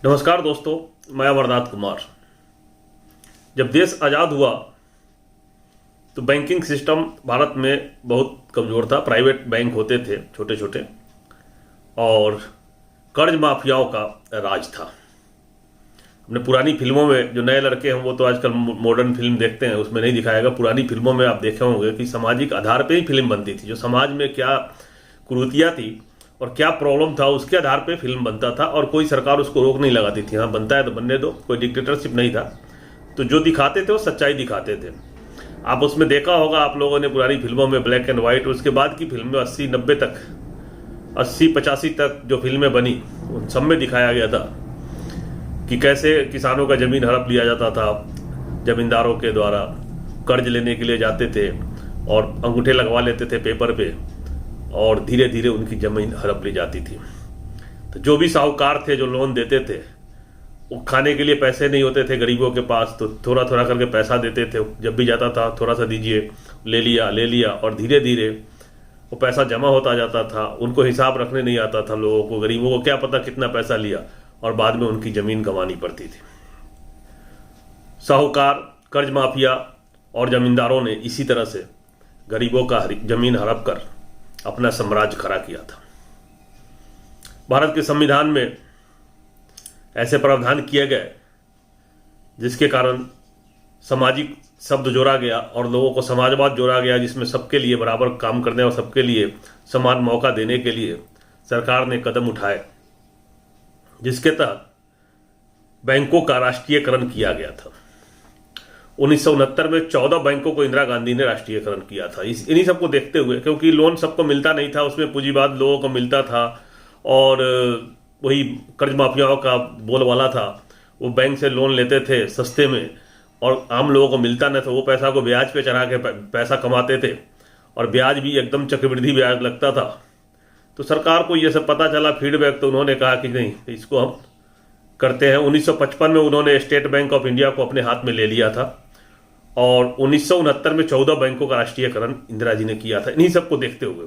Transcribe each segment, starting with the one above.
नमस्कार दोस्तों, मैं अमरनाथ कुमार। जब देश आज़ाद हुआ तो बैंकिंग सिस्टम भारत में बहुत कमज़ोर था। प्राइवेट बैंक होते थे छोटे छोटे, और कर्ज माफियाओं का राज था। हमने पुरानी फिल्मों में, जो नए लड़के हैं वो तो आजकल मॉडर्न फिल्म देखते हैं, उसमें नहीं दिखाएगा। पुरानी फिल्मों में आप देखे होंगे कि सामाजिक आधार पर ही फिल्म बनती थी। जो समाज में क्या कुरीतियाँ थी और क्या प्रॉब्लम था, उसके आधार पे फिल्म बनता था, और कोई सरकार उसको रोक नहीं लगाती थी। हाँ, बनता है तो बनने दो, कोई डिक्टेटरशिप नहीं था। तो जो दिखाते थे वो सच्चाई दिखाते थे। आप उसमें देखा होगा आप लोगों ने पुरानी फिल्मों में, ब्लैक एंड व्हाइट, उसके बाद की फिल्म में 80-90 तक, 80-85 तक जो फिल्में बनी, उन सब में दिखाया गया था कि कैसे किसानों का जमीन हड़प लिया जाता था। जमींदारों के द्वारा कर्ज लेने के लिए जाते थे और अंगूठे लगवा लेते थे पेपर पे, और धीरे धीरे उनकी जमीन हड़प ली जाती थी। तो जो भी साहूकार थे जो लोन देते थे, वो खाने के लिए पैसे नहीं होते थे गरीबों के पास, तो थोड़ा थोड़ा करके पैसा देते थे। जब भी जाता था थोड़ा सा दीजिए, ले लिया, और धीरे धीरे वो पैसा जमा होता जाता था। उनको हिसाब रखने नहीं आता था लोगों को, गरीबों को क्या पता कितना पैसा लिया, और बाद में उनकी जमीन गंवानी पड़ती थी। साहूकार, कर्ज माफिया और जमींदारों ने इसी तरह से गरीबों का जमीन हड़प कर अपना साम्राज्य खड़ा किया था। भारत के संविधान में ऐसे प्रावधान किए गए जिसके कारण सामाजिक शब्द जोड़ा गया और लोगों को समाजवाद जोड़ा गया, जिसमें सबके लिए बराबर काम करने और सबके लिए समान मौका देने के लिए सरकार ने कदम उठाए, जिसके तहत बैंकों का राष्ट्रीयकरण किया गया था। 1969 में 14 बैंकों को इंदिरा गांधी ने राष्ट्रीयकरण किया था। इन्हीं सबको देखते हुए, क्योंकि लोन सबको मिलता नहीं था, उसमें पूंजीवाद लोगों को मिलता था, और वही कर्ज माफियाओं का बोलबाला था। वो बैंक से लोन लेते थे सस्ते में, और आम लोगों को मिलता नहीं था। वो पैसा को ब्याज पे चढ़ा के पैसा कमाते थे, और ब्याज भी एकदम चक्रवृद्धि ब्याज लगता था। तो सरकार को ये सब पता चला, फीडबैक, तो उन्होंने कहा कि नहीं, इसको हम करते हैं। 1955 में उन्होंने स्टेट बैंक ऑफ इंडिया को अपने हाथ में ले लिया था, और 1969 में 14 बैंकों का राष्ट्रीयकरण इंदिरा जी ने किया था, इन्हीं सबको देखते हुए।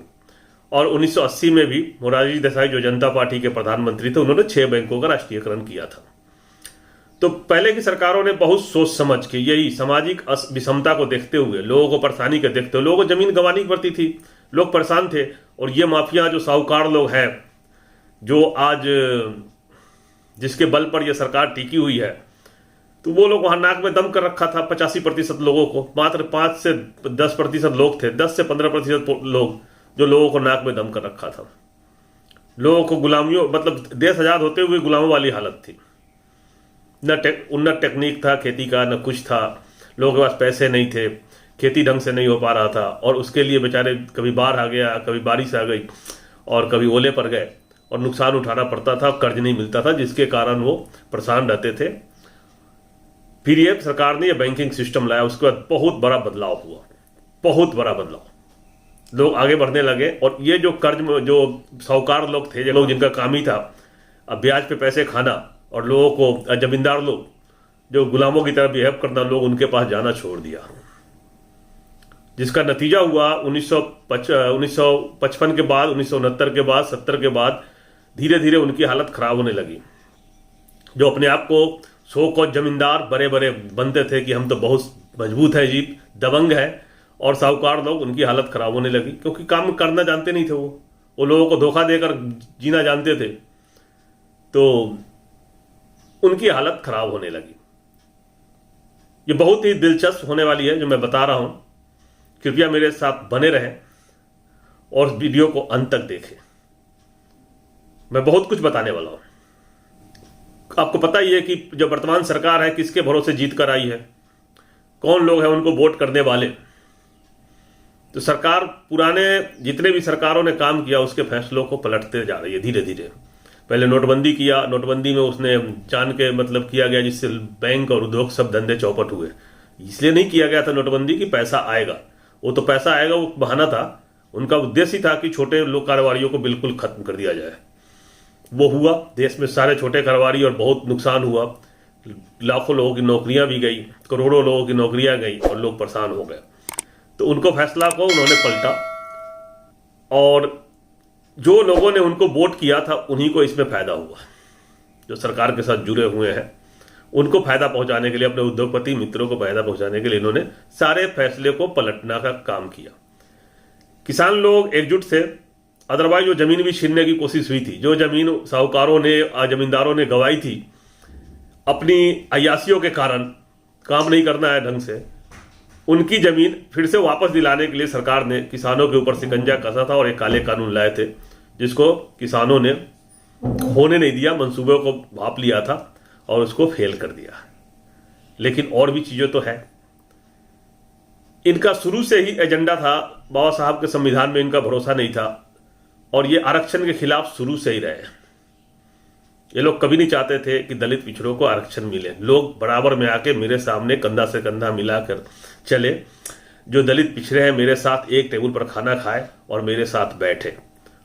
और 1980 में भी मोरारजी देसाई, जो जनता पार्टी के प्रधानमंत्री थे, उन्होंने 6 बैंकों का राष्ट्रीयकरण किया था। तो पहले की सरकारों ने बहुत सोच समझ के, यही सामाजिक विषमता को देखते हुए, लोगों को परेशानी के देखते हुए, लोगों को जमीन गंवानी पड़ती थी, लोग परेशान थे। और ये माफिया, जो साहूकार लोग हैं, जो आज जिसके बल पर यह सरकार टिकी हुई है, तो वो लोग वहां नाक में दम कर रखा था। 85% लोगों को, मात्र 5 से 10% लोग थे, 10 से 15% लोग, जो लोगों को नाक में दम कर रखा था। लोगों को गुलामियों, मतलब देश आजाद होते हुए गुलामों वाली हालत थी। न उन्नत टेक्निक था खेती का, न कुछ था। लोगों के पास पैसे नहीं थे, खेती ढंग से नहीं हो पा रहा था, और उसके लिए बेचारे कभी बाढ़ आ गया, कभी बारिश आ गई, और कभी ओले पड़ गए, और नुकसान उठाना पड़ता था, कर्ज नहीं मिलता था, जिसके कारण वो परेशान रहते थे। फिर ये सरकार ने ये बैंकिंग सिस्टम लाया, उसके बाद बहुत बड़ा बदलाव हुआ, बहुत बड़ा बदलाव। लोग आगे बढ़ने लगे, और ये जो कर्ज, जो साहूकार लोग थे, जो लोग जिनका काम ही था अब ब्याज पे पैसे खाना, और लोगों को, जमींदार लोग जो गुलामों की तरह बिहेव करना, लोग उनके पास जाना छोड़ दिया। जिसका नतीजा हुआ 1955 के बाद, 1969 के बाद, 70 के बाद धीरे धीरे उनकी हालत खराब होने लगी। जो अपने आप को सो को जमींदार बड़े बड़े बनते थे कि हम तो बहुत मजबूत है जी, दबंग है, और साहूकार लोग, उनकी हालत खराब होने लगी, क्योंकि काम करना जानते नहीं थे। वो लोगों को धोखा देकर जीना जानते थे, तो उनकी हालत खराब होने लगी। ये बहुत ही दिलचस्प होने वाली है जो मैं बता रहा हूं। कृपया मेरे साथ बने रहें और वीडियो को अंत तक देखें। मैं बहुत कुछ बताने वाला हूं। आपको पता ही है कि जो वर्तमान सरकार है, किसके भरोसे जीत कर आई है, कौन लोग हैं उनको वोट करने वाले। तो सरकार, पुराने जितने भी सरकारों ने काम किया, उसके फैसलों को पलटते जा रही है धीरे धीरे। पहले नोटबंदी किया, नोटबंदी में उसने जान के मतलब किया गया, जिससे बैंक और उद्योग सब धंधे चौपट हुए। इसलिए नहीं किया गया था नोटबंदी कि पैसा आएगा, वो तो पैसा आएगा, वो बहाना था। उनका उद्देश्य ही था कि छोटे लोग कारोबारियों को बिल्कुल खत्म कर दिया जाए। वो हुआ, देश में सारे छोटे कारोबारी, और बहुत नुकसान हुआ। लाखों लोगों की नौकरियां भी गई, करोड़ों लोगों की नौकरियां गई, और लोग परेशान हो गए। तो उनको फैसला को उन्होंने पलटा, और जो लोगों ने उनको वोट किया था उन्हीं को इसमें फायदा हुआ। जो सरकार के साथ जुड़े हुए हैं, उनको फायदा पहुंचाने के लिए, अपने उद्योगपति मित्रों को फायदा पहुंचाने के लिए इन्होंने सारे फैसले को पलटना का काम किया। किसान लोग एकजुट थे, अदरवाइज जो जमीन भी छीनने की कोशिश हुई थी, जो जमीन साहूकारों ने, जमींदारों ने गंवाई थी अपनी अय्यासियों के कारण, काम नहीं करना है ढंग से, उनकी जमीन फिर से वापस दिलाने के लिए सरकार ने किसानों के ऊपर शिकंजा कसा था और एक काले कानून लाए थे, जिसको किसानों ने होने नहीं दिया, मंसूबे को भाप लिया था और उसको फेल कर दिया। लेकिन और भी चीजें तो है। इनका शुरू से ही एजेंडा था, बाबा साहब के संविधान में इनका भरोसा नहीं था और ये आरक्षण के खिलाफ शुरू से ही रहे। ये लोग कभी नहीं चाहते थे कि दलित पिछड़ों को आरक्षण मिले। लोग बराबर में आके मेरे सामने कंधा से कंधा मिलाकर चले, जो दलित पिछड़े हैं मेरे साथ एक टेबल पर खाना खाए और मेरे साथ बैठे।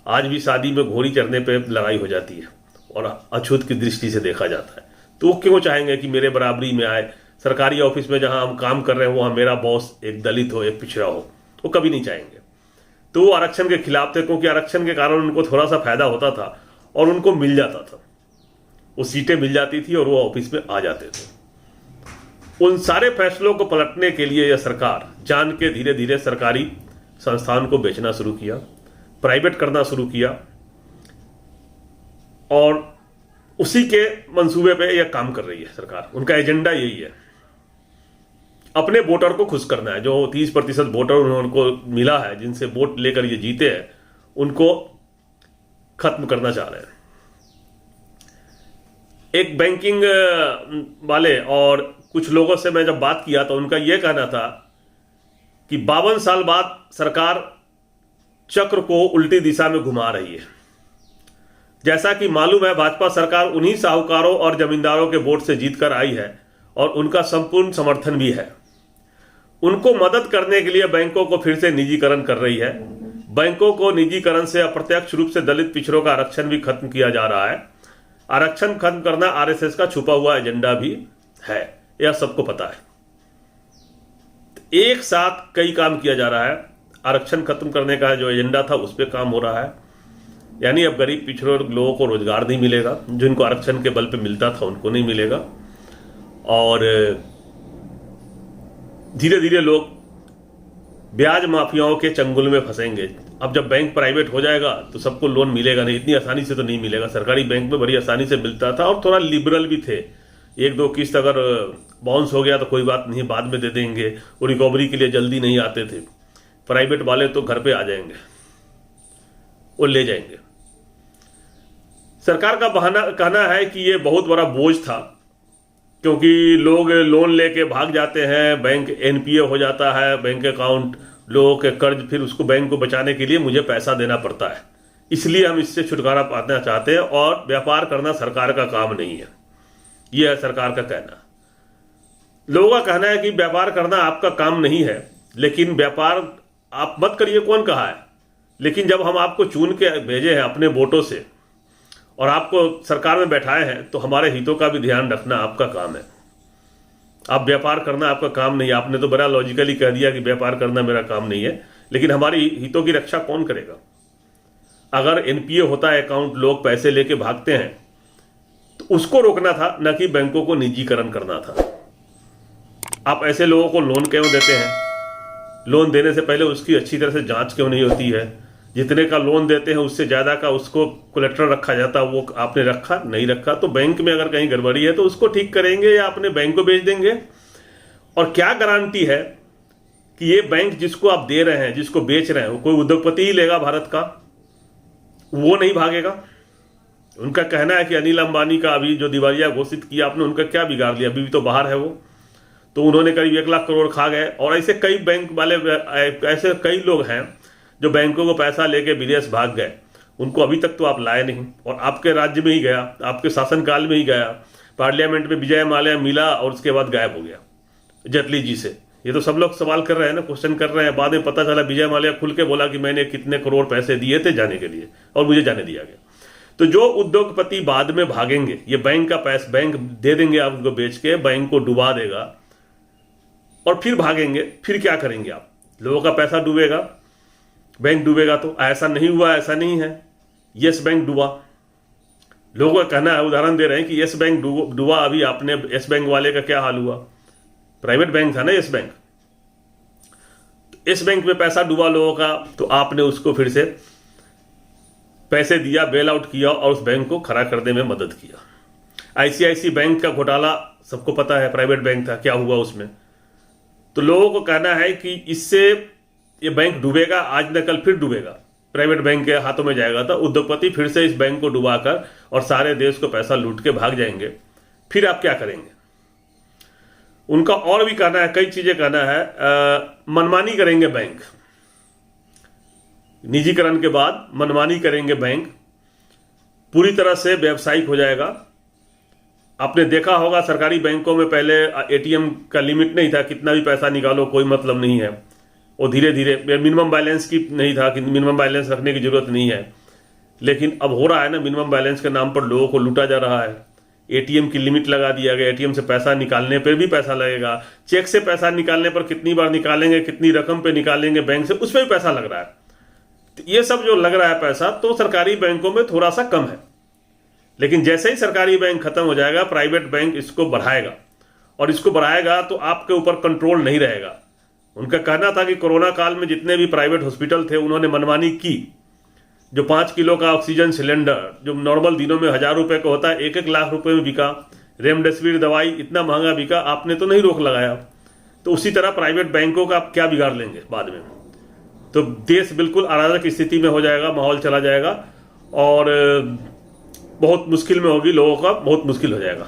आज भी शादी में घोड़ी चढ़ने पे लड़ाई हो जाती है और अछूत की दृष्टि से देखा जाता है। तो वो क्यों चाहेंगे कि मेरे बराबरी में आए? सरकारी ऑफिस में जहां हम काम कर रहे हैं वहां मेरा बॉस एक दलित हो, एक पिछड़ा हो, वो कभी नहीं चाहेंगे। तो वो आरक्षण के खिलाफ थे, क्योंकि आरक्षण के कारण उनको थोड़ा सा फायदा होता था और उनको मिल जाता था, वो सीटें मिल जाती थी और वो ऑफिस में आ जाते थे। उन सारे फैसलों को पलटने के लिए यह सरकार जान के धीरे धीरे सरकारी संस्थान को बेचना शुरू किया, प्राइवेट करना शुरू किया और उसी के मंसूबे पे यह काम कर रही है सरकार। उनका एजेंडा यही है, अपने वोटर को खुश करना है। जो 30% वोटर उनको मिला है, जिनसे वोट लेकर ये जीते हैं, उनको खत्म करना चाह रहे हैं। एक बैंकिंग वाले और कुछ लोगों से मैं जब बात किया तो उनका यह कहना था कि 52 साल बाद सरकार चक्र को उल्टी दिशा में घुमा रही है। जैसा कि मालूम है, भाजपा सरकार उन्हीं साहूकारों और जमींदारों के वोट से जीतकर आई है और उनका संपूर्ण समर्थन भी है। उनको मदद करने के लिए बैंकों को फिर से निजीकरण कर रही है। बैंकों को निजीकरण से अप्रत्यक्ष रूप से दलित पिछड़ों का आरक्षण भी खत्म किया जा रहा है। आरक्षण खत्म करना आरएसएस का छुपा हुआ एजेंडा भी है, यह सबको पता है। एक साथ कई काम किया जा रहा है। आरक्षण खत्म करने का जो एजेंडा था उस पर काम हो रहा है, यानी अब गरीब पिछड़े लोगों को रोजगार नहीं मिलेगा, जिनको आरक्षण के बल पे मिलता था उनको नहीं मिलेगा और धीरे धीरे लोग ब्याज माफियाओं के चंगुल में फंसेंगे। अब जब बैंक प्राइवेट हो जाएगा तो सबको लोन मिलेगा नहीं, इतनी आसानी से तो नहीं मिलेगा। सरकारी बैंक में बड़ी आसानी से मिलता था और थोड़ा लिबरल भी थे। एक दो किस्त अगर बाउंस हो गया तो कोई बात नहीं, बाद में दे देंगे। वो रिकवरी के लिए जल्दी नहीं आते थे। प्राइवेट वाले तो घर पे आ जाएंगे, वो ले जाएंगे। सरकार का कहना है कि ये बहुत बड़ा बोझ था, क्योंकि लोग लोन लेके भाग जाते हैं, बैंक एनपीए हो जाता है, बैंक अकाउंट, लोगों के कर्ज, फिर उसको बैंक को बचाने के लिए मुझे पैसा देना पड़ता है, इसलिए हम इससे छुटकारा पाना चाहते हैं और व्यापार करना सरकार का काम नहीं है। यह है सरकार का कहना। लोगों का कहना है कि व्यापार करना आपका काम नहीं है, लेकिन व्यापार आप मत करिए, कौन कहा है? लेकिन जब हम आपको चुन के भेजे हैं अपने वोटों से और आपको सरकार में बैठाए हैं, तो हमारे हितों का भी ध्यान रखना आपका काम है। आप व्यापार करना आपका काम नहीं है। आपने तो बड़ा लॉजिकली कह दिया कि व्यापार करना मेरा काम नहीं है, लेकिन हमारी हितों की रक्षा कौन करेगा? अगर एनपीए होता है अकाउंट, लोग पैसे लेके भागते हैं, तो उसको रोकना था, न कि बैंकों को निजीकरण करना था। आप ऐसे लोगों को लोन क्यों देते हैं? लोन देने से पहले उसकी अच्छी तरह से जांच क्यों नहीं होती है? जितने का लोन देते हैं उससे ज्यादा का उसको कोलेट्रल रखा जाता है, वो आपने रखा नहीं रखा? तो बैंक में अगर कहीं गड़बड़ी है तो उसको ठीक करेंगे या अपने बैंक को बेच देंगे। और क्या गारंटी है कि ये बैंक जिसको आप दे रहे हैं, जिसको बेच रहे हैं, वो कोई उद्योगपति ही लेगा भारत का? वो नहीं भागेगा। उनका कहना है कि अनिल अंबानी का अभी जो दिवालिया घोषित किया आपने, उनका क्या बिगाड़ लिया? अभी भी तो बाहर है वो, तो उन्होंने करीब 1 लाख करोड़ खा गए। और ऐसे कई बैंक वाले, ऐसे कई लोग हैं जो बैंकों को पैसा लेके विदेश भाग गए, उनको अभी तक तो आप लाए नहीं। और आपके राज्य में ही गया, आपके शासनकाल में ही गया, पार्लियामेंट में विजय माल्या मिला और उसके बाद गायब हो गया जेटली जी से। ये तो सब लोग सवाल कर रहे हैं ना, क्वेश्चन कर रहे हैं। बाद में पता चला विजय माल्या खुल के बोला कि मैंने कितने करोड़ पैसे दिए थे जाने के लिए और मुझे जाने दिया गया। तो जो उद्योगपति बाद में भागेंगे, ये बैंक का पैसा, बैंक दे देंगे आपको बेच के, बैंक को डुबा देगा और फिर भागेंगे। फिर क्या करेंगे आप? लोगों का पैसा डूबेगा, बैंक डूबेगा। तो ऐसा नहीं हुआ, ऐसा नहीं है। यस बैंक डूबा, लोगों का कहना है, उदाहरण दे रहे हैं कि यस बैंक डूबा, अभी आपने यस बैंक वाले का क्या हाल हुआ, प्राइवेट बैंक था ना यस बैंक, इस बैंक में पैसा डूबा लोगों का, तो आपने उसको फिर से पैसे दिया, बेल आउट किया और उस बैंक को खड़ा करने में मदद किया। आईसीआईसी बैंक का घोटाला सबको पता है, प्राइवेट बैंक था, क्या हुआ उसमें। तो लोगों को कहना है कि इससे ये बैंक डूबेगा, आज न कल फिर डूबेगा, प्राइवेट बैंक के हाथों में जाएगा, तो उद्योगपति फिर से इस बैंक को डुबाकर और सारे देश को पैसा लूट के भाग जाएंगे, फिर आप क्या करेंगे। उनका और भी कहना है, कई चीजें कहना है, मनमानी करेंगे बैंक, निजीकरण के बाद मनमानी करेंगे बैंक, पूरी तरह से व्यावसायिक हो जाएगा। आपने देखा होगा सरकारी बैंकों में पहले एटीएम का लिमिट नहीं था, कितना भी पैसा निकालो कोई मतलब नहीं है, वो धीरे धीरे मिनिमम बैलेंस की नहीं था कि मिनिमम बैलेंस रखने की जरूरत नहीं है, लेकिन अब हो रहा है ना, मिनिमम बैलेंस के नाम पर लोगों को लूटा जा रहा है। एटीएम की लिमिट लगा दिया गया, एटीएम से पैसा निकालने पर भी पैसा लगेगा, चेक से पैसा निकालने पर कितनी बार निकालेंगे, कितनी रकम पे निकालेंगे बैंक से, उस पर भी पैसा लग रहा है। तो ये सब जो लग रहा है पैसा, तो सरकारी बैंकों में थोड़ा सा कम है, लेकिन जैसे ही सरकारी बैंक खत्म हो जाएगा, प्राइवेट बैंक इसको बढ़ाएगा, और इसको बढ़ाएगा तो आपके ऊपर कंट्रोल नहीं रहेगा। उनका कहना था कि कोरोना काल में जितने भी प्राइवेट हॉस्पिटल थे उन्होंने मनमानी की, जो 5 किलो का ऑक्सीजन सिलेंडर जो नॉर्मल दिनों में 1000 रुपए का होता है, 1-1 लाख रुपए में बिका, रेमडेसिविर दवाई इतना महंगा बिका, आपने तो नहीं रोक लगाया। तो उसी तरह प्राइवेट बैंकों का आप क्या बिगाड़ लेंगे बाद में, तो देश बिल्कुल अराजक स्थिति में हो जाएगा, माहौल चला जाएगा और बहुत मुश्किल में होगी, लोगों का बहुत मुश्किल हो जाएगा।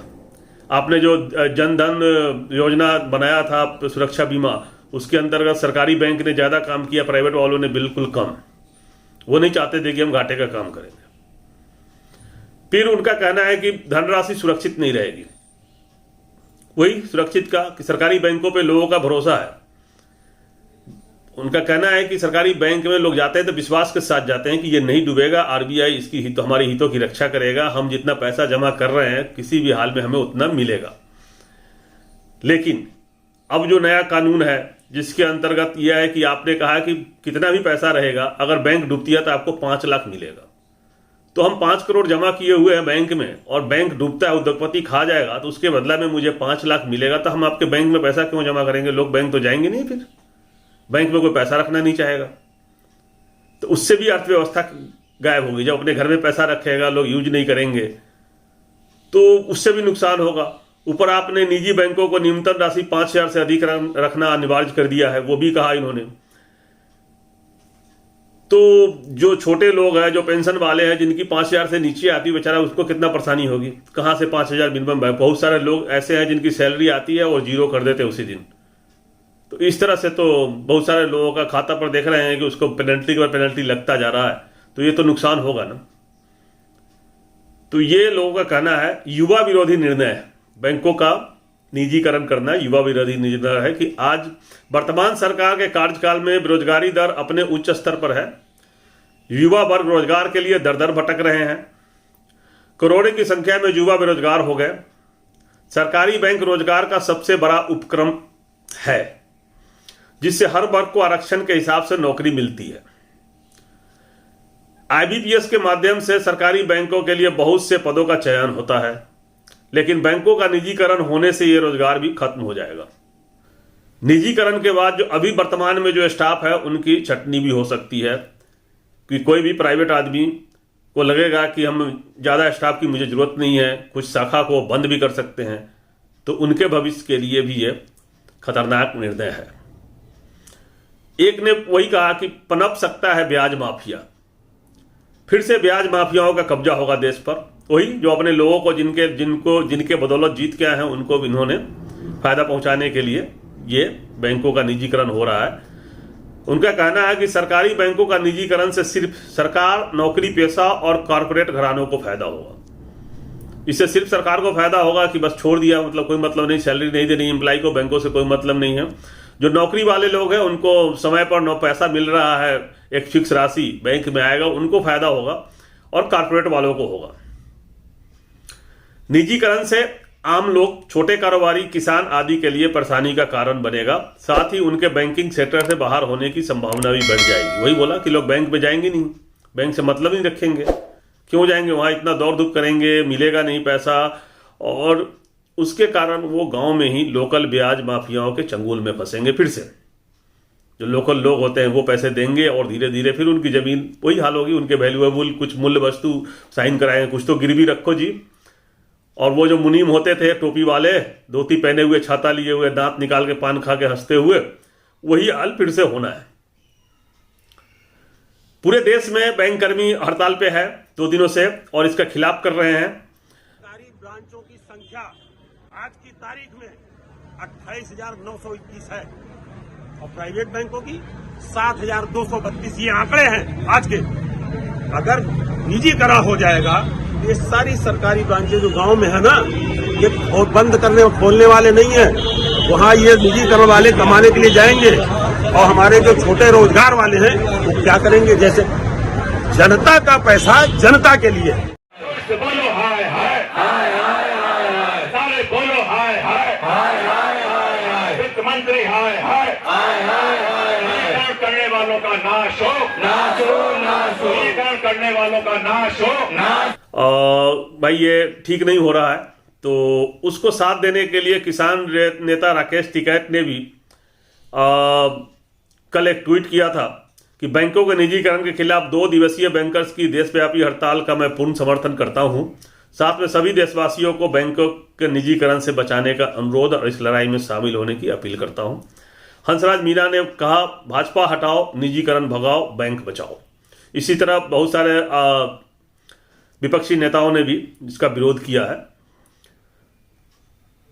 आपने जो जनधन योजना बनाया था सुरक्षा बीमा, उसके अंतर्गत सरकारी बैंक ने ज्यादा काम किया, प्राइवेट वालों ने बिल्कुल कम। वो नहीं चाहते थे कि हम घाटे का काम करेंगे। फिर उनका कहना है कि धनराशि सुरक्षित नहीं रहेगी, वही सुरक्षित का कि सरकारी बैंकों पे लोगों का भरोसा है। उनका कहना है कि सरकारी बैंक में लोग जाते हैं तो विश्वास के साथ जाते हैं कि ये नहीं डूबेगा, आरबीआई इसकी हमारी हितों की रक्षा करेगा, हम जितना पैसा जमा कर रहे हैं किसी भी हाल में हमें उतना मिलेगा। लेकिन अब जो नया कानून है जिसके अंतर्गत यह है कि आपने कहा कि कितना भी पैसा रहेगा, अगर बैंक डूबती है तो आपको 5 लाख मिलेगा। तो हम 5 करोड़ जमा किए हुए हैं बैंक में और बैंक डूबता है, उद्योगपति खा जाएगा, तो उसके बदला में मुझे 5 लाख मिलेगा, तो हम आपके बैंक में पैसा क्यों जमा करेंगे। लोग बैंक तो जाएंगे नहीं, फिर बैंक में कोई पैसा रखना नहीं चाहेगा, तो उससे भी अर्थव्यवस्था गायब होगी। जब अपने घर में पैसा रखेगा लोग यूज नहीं करेंगे तो उससे भी नुकसान होगा। ऊपर आपने निजी बैंकों को न्यूनतम राशि 5,000 से अधिक रखना अनिवार्य कर दिया है, वो भी कहा इन्होंने। तो जो छोटे लोग हैं, जो पेंशन वाले हैं, जिनकी 5,000 से नीचे आती है, बेचारा उसको कितना परेशानी होगी, कहां से 5,000 मिनिमम। बहुत सारे लोग ऐसे हैं जिनकी सैलरी आती है और जीरो कर देते उसी दिन। तो इस तरह से तो बहुत सारे लोगों का खाता पर देख रहे हैं कि उसको पेनल्टी के बाद पेनल्टी लगता जा रहा है, तो ये तो नुकसान होगा ना। तो ये लोगों का कहना है, युवा विरोधी निर्णय है बैंकों का निजीकरण करना, युवा विरोधी निर्णय है कि आज वर्तमान सरकार के कार्यकाल में बेरोजगारी दर अपने उच्च स्तर पर है, युवा वर्ग रोजगार के लिए दर दर भटक रहे हैं, करोड़ों की संख्या में युवा बेरोजगार हो गए। सरकारी बैंक रोजगार का सबसे बड़ा उपक्रम है जिससे हर वर्ग को आरक्षण के हिसाब से नौकरी मिलती है। आईबीपीएस के माध्यम से सरकारी बैंकों के लिए बहुत से पदों का चयन होता है, लेकिन बैंकों का निजीकरण होने से यह रोजगार भी खत्म हो जाएगा। निजीकरण के बाद जो अभी वर्तमान में जो स्टाफ है उनकी छटनी भी हो सकती है कि कोई भी प्राइवेट आदमी को लगेगा कि हम ज़्यादा स्टाफ की मुझे ज़रूरत नहीं है, कुछ शाखा को बंद भी कर सकते हैं, तो उनके भविष्य के लिए भी ये खतरनाक निर्णय है। एक ने वही कहा कि पनप सकता है ब्याज माफिया, फिर से ब्याज माफियाओं का कब्जा होगा देश पर। वही जो अपने लोगों को जिनके बदौलत जीत के आए हैं उनको भी इन्होंने फायदा पहुंचाने के लिए ये बैंकों का निजीकरण हो रहा है। उनका कहना है कि सरकारी बैंकों का निजीकरण से सिर्फ सरकार, नौकरी पेशा और कॉरपोरेट घरानों को फायदा होगा। इससे सिर्फ सरकार को फायदा होगा कि बस छोड़ दिया, मतलब कोई मतलब नहीं, सैलरी नहीं देनी एम्प्लॉय को, बैंकों से कोई मतलब नहीं है। जो नौकरी वाले लोग हैं उनको समय पर पैसा मिल रहा है, एक फिक्स राशि बैंक में आएगा, उनको फायदा होगा, और कॉरपोरेट वालों को होगा। निजीकरण से आम लोग, छोटे कारोबारी, किसान आदि के लिए परेशानी का कारण बनेगा, साथ ही उनके बैंकिंग सेक्टर से बाहर होने की संभावना भी बढ़ जाएगी। वही बोला कि लोग बैंक में जाएंगे नहीं, बैंक से मतलब नहीं रखेंगे, क्यों जाएंगे वहाँ, इतना दौड़ धूप करेंगे, मिलेगा नहीं पैसा, और उसके कारण वो गांव में ही लोकल ब्याज माफियाओं के चंगुल में फंसेंगे। फिर से जो लोकल लोग होते हैं वो पैसे देंगे और धीरे धीरे फिर उनकी जमीन वही हाल होगी, उनके वैल्यूएबल कुछ मूल्य वस्तु साइन कराएंगे, कुछ तो गिरवी रखो जी। और वो जो मुनीम होते थे टोपी वाले, धोती पहने हुए, छाता लिए हुए, दांत निकाल के पान खा के हंसते हुए, वही हाल फिर से होना है। पूरे देश में बैंककर्मी हड़ताल पे है 2 दिनों से और इसका खिलाफ कर रहे हैं। सरकारी ब्रांचों की संख्या आज की तारीख में 28,921 है और प्राइवेट बैंकों की 7,232। ये आंकड़े हैं आज के। अगर निजीकरण हो जाएगा, ये सारी सरकारी ब्रांचें जो गांव में है ना, ये बंद करने और खोलने वाले नहीं है। वहां ये निजीकरण वाले कमाने के लिए जाएंगे और हमारे जो छोटे रोजगार वाले हैं वो क्या करेंगे? जैसे जनता का पैसा जनता के लिए। बोलो हाय हाय हाय हाय हाय, सारे बोलो हाय हाय हाय हाय हाय, वित्त मंत्री हाय हाय हाय हाय हाय, करने वालों का नाश हो, नाश हो, नाश हो, करने वालों का नाश हो, नाश। भाई ये ठीक नहीं हो रहा है, तो उसको साथ देने के लिए किसान नेता राकेश टिकैत ने भी कल एक ट्वीट किया था कि बैंकों के निजीकरण के खिलाफ 2 दिवसीय बैंकर्स की देशव्यापी हड़ताल का मैं पूर्ण समर्थन करता हूं। साथ में सभी देशवासियों को बैंकों के निजीकरण से बचाने का अनुरोध और इस लड़ाई में शामिल होने की अपील करता हूं। हंसराज मीणा ने कहा, भाजपा हटाओ, निजीकरण भगाओ, बैंक बचाओ। इसी तरह बहुत सारे विपक्षी नेताओं ने भी इसका विरोध किया है।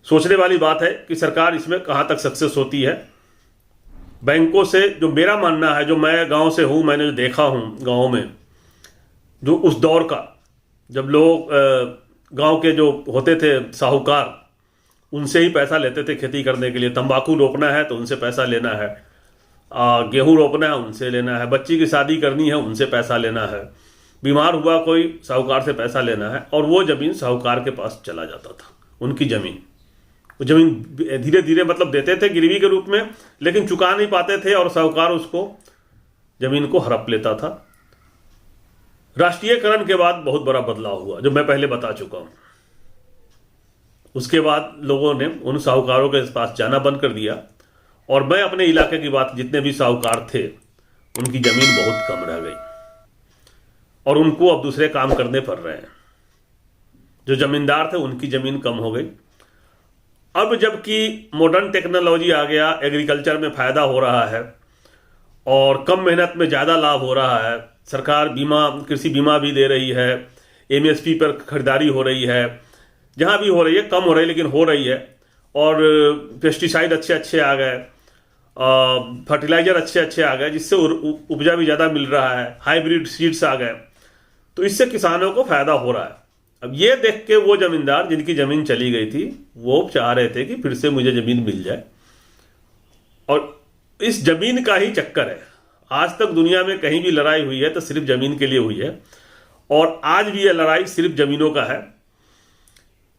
सोचने वाली बात है कि सरकार इसमें कहां तक सक्सेस होती है। बैंकों से जो मेरा मानना है, जो मैं गांव से हूं, मैंने जो देखा हूं गांव में, जो उस दौर का, जब लोग गांव के जो होते थे साहूकार, उनसे ही पैसा लेते थे खेती करने के लिए। तंबाकू रोपना है तो उनसे पैसा लेना है, गेहूं रोपना है उनसे लेना है, बच्ची की शादी करनी है उनसे पैसा लेना है, बीमार हुआ कोई साहूकार से पैसा लेना है, और वो जमीन साहूकार के पास चला जाता था। उनकी जमीन धीरे धीरे मतलब देते थे गिरवी के रूप में, लेकिन चुका नहीं पाते थे और साहूकार उसको जमीन को हड़प लेता था। राष्ट्रीयकरण के बाद बहुत बड़ा बदलाव हुआ, जो मैं पहले बता चुका हूं। उसके बाद लोगों ने उन साहूकारों के पास जाना बंद कर दिया, और मैं अपने इलाके की बात, जितने भी साहूकार थे उनकी जमीन बहुत कम रह गई और उनको अब दूसरे काम करने पड़ रहे हैं। जो जमींदार थे उनकी जमीन कम हो गई। अब जबकि मॉडर्न टेक्नोलॉजी आ गया, एग्रीकल्चर में फायदा हो रहा है और कम मेहनत में ज़्यादा लाभ हो रहा है, सरकार बीमा, कृषि बीमा भी दे रही है, एमएसपी पर खरीदारी हो रही है, जहाँ भी हो रही है, कम हो रही है लेकिन हो रही है, और पेस्टिसाइड अच्छे अच्छे आ गए, फर्टिलाइजर अच्छे अच्छे आ गए, जिससे उपजा भी ज़्यादा मिल रहा है, हाइब्रिड सीड्स आ गए, तो इससे किसानों को फायदा हो रहा है। अब ये देख के वो जमींदार जिनकी जमीन चली गई थी, वो चाह रहे थे कि फिर से मुझे जमीन मिल जाए, और इस जमीन का ही चक्कर है। आज तक दुनिया में कहीं भी लड़ाई हुई है तो सिर्फ जमीन के लिए हुई है, और आज भी ये लड़ाई सिर्फ जमीनों का है।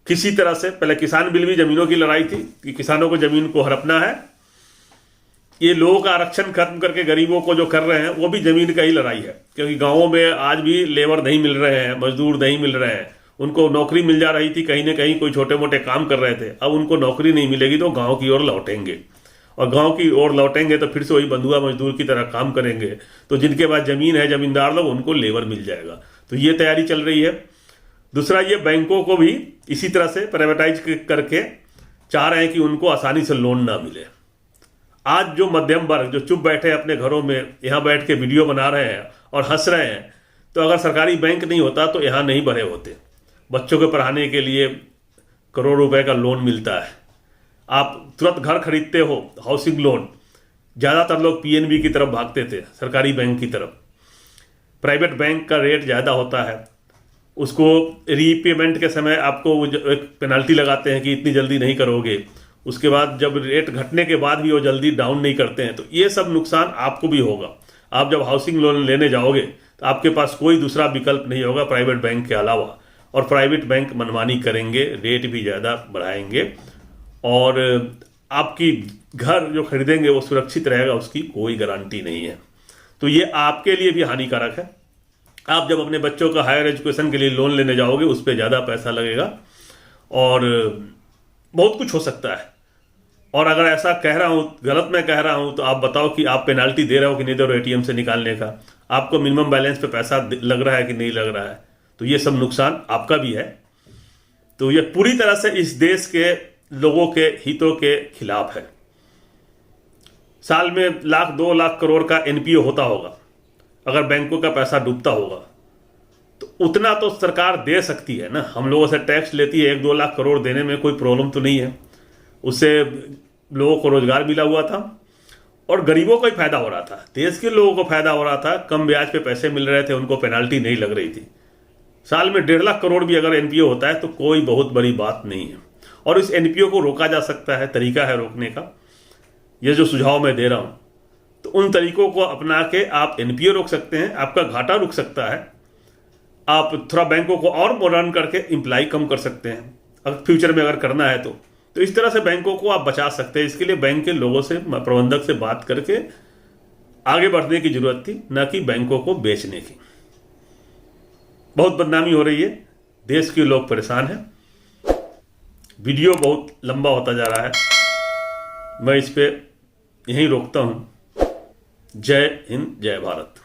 किसी तरह से पहले किसान बिल भी जमीनों की लड़ाई थी कि किसानों को जमीन को हड़पना है। ये लोगों का आरक्षण खत्म करके गरीबों को जो कर रहे हैं वो भी जमीन का ही लड़ाई है, क्योंकि गांवों में आज भी लेबर नहीं मिल रहे हैं, मजदूर नहीं मिल रहे हैं। उनको नौकरी मिल जा रही थी, कहीं ना कहीं कोई छोटे मोटे काम कर रहे थे, अब उनको नौकरी नहीं मिलेगी तो गांव की ओर लौटेंगे, और गांव की ओर लौटेंगे तो फिर से वही बंधुआ मजदूर की तरह काम करेंगे। तो जिनके पास जमीन है, जमींदार लोग, उनको लेबर मिल जाएगा। तो ये तैयारी चल रही है। दूसरा, ये बैंकों को भी इसी तरह से प्राइवेटाइज करके चाह रहे हैं कि उनको आसानी से लोन ना मिले। आज जो मध्यम वर्ग जो चुप बैठे अपने घरों में, यहाँ बैठ के वीडियो बना रहे हैं और हंस रहे हैं, तो अगर सरकारी बैंक नहीं होता तो यहाँ नहीं बढ़े होते। बच्चों के पढ़ाने के लिए करोड़ रुपए का लोन मिलता है, आप तुरंत घर खरीदते हो, हाउसिंग लोन। ज़्यादातर लोग पीएनबी की तरफ भागते थे, सरकारी बैंक की तरफ। प्राइवेट बैंक का रेट ज़्यादा होता है, उसको रीपेमेंट के समय आपको एक पेनल्टी लगाते हैं कि इतनी जल्दी नहीं करोगे। उसके बाद जब रेट घटने के बाद भी वो जल्दी डाउन नहीं करते हैं, तो ये सब नुकसान आपको भी होगा। आप जब हाउसिंग लोन लेने जाओगे तो आपके पास कोई दूसरा विकल्प नहीं होगा प्राइवेट बैंक के अलावा, और प्राइवेट बैंक मनमानी करेंगे, रेट भी ज़्यादा बढ़ाएंगे, और आपकी घर जो खरीदेंगे वो सुरक्षित रहेगा, उसकी कोई गारंटी नहीं है। तो ये आपके लिए भी हानिकारक है। आप जब अपने बच्चों का हायर एजुकेशन के लिए लोन लेने जाओगे उस पर ज़्यादा पैसा लगेगा और बहुत कुछ हो सकता है। और अगर ऐसा कह रहा हूँ, गलत मैं कह रहा हूँ, तो आप बताओ कि आप पेनाल्टी दे रहे हो कि नहीं दे रहे हो एटीएम से निकालने का, आपको मिनिमम बैलेंस पे पैसा लग रहा है कि नहीं लग रहा है, तो ये सब नुकसान आपका भी है। तो ये पूरी तरह से इस देश के लोगों के हितों के खिलाफ है। साल में 1 लाख 2 लाख करोड़ का एनपीओ होता होगा, अगर बैंकों का पैसा डूबता होगा तो उतना तो सरकार दे सकती है ना। हम लोगों से टैक्स लेती है, 1-2 लाख करोड़ देने में कोई प्रॉब्लम तो नहीं है। उससे लोगों को रोजगार मिला हुआ था और गरीबों को ही फायदा हो रहा था, देश के लोगों को फायदा हो रहा था, कम ब्याज पे पैसे मिल रहे थे, उनको पेनाल्टी नहीं लग रही थी। साल में 1.5 लाख करोड़ भी अगर एनपीओ होता है तो कोई बहुत बड़ी बात नहीं है और इस एनपीओ को रोका जा सकता है। तरीका है रोकने का, ये जो सुझाव मैं दे रहा हूं, तो उन तरीकों को अपना के आप एनपीओ रोक सकते हैं, आपका घाटा रुक सकता है। आप थोड़ा बैंकों को और मॉडर्न करके एम्प्लॉय कम कर सकते हैं, अगर फ्यूचर में अगर करना है तो इस तरह से बैंकों को आप बचा सकते हैं। इसके लिए बैंक के लोगों से, प्रबंधक से बात करके आगे बढ़ने की जरूरत थी, न कि बैंकों को बेचने की। बहुत बदनामी हो रही है, देश के लोग परेशान हैं। वीडियो बहुत लंबा होता जा रहा है, मैं इस पे यहीं रोकता हूं। जय हिंद, जय भारत।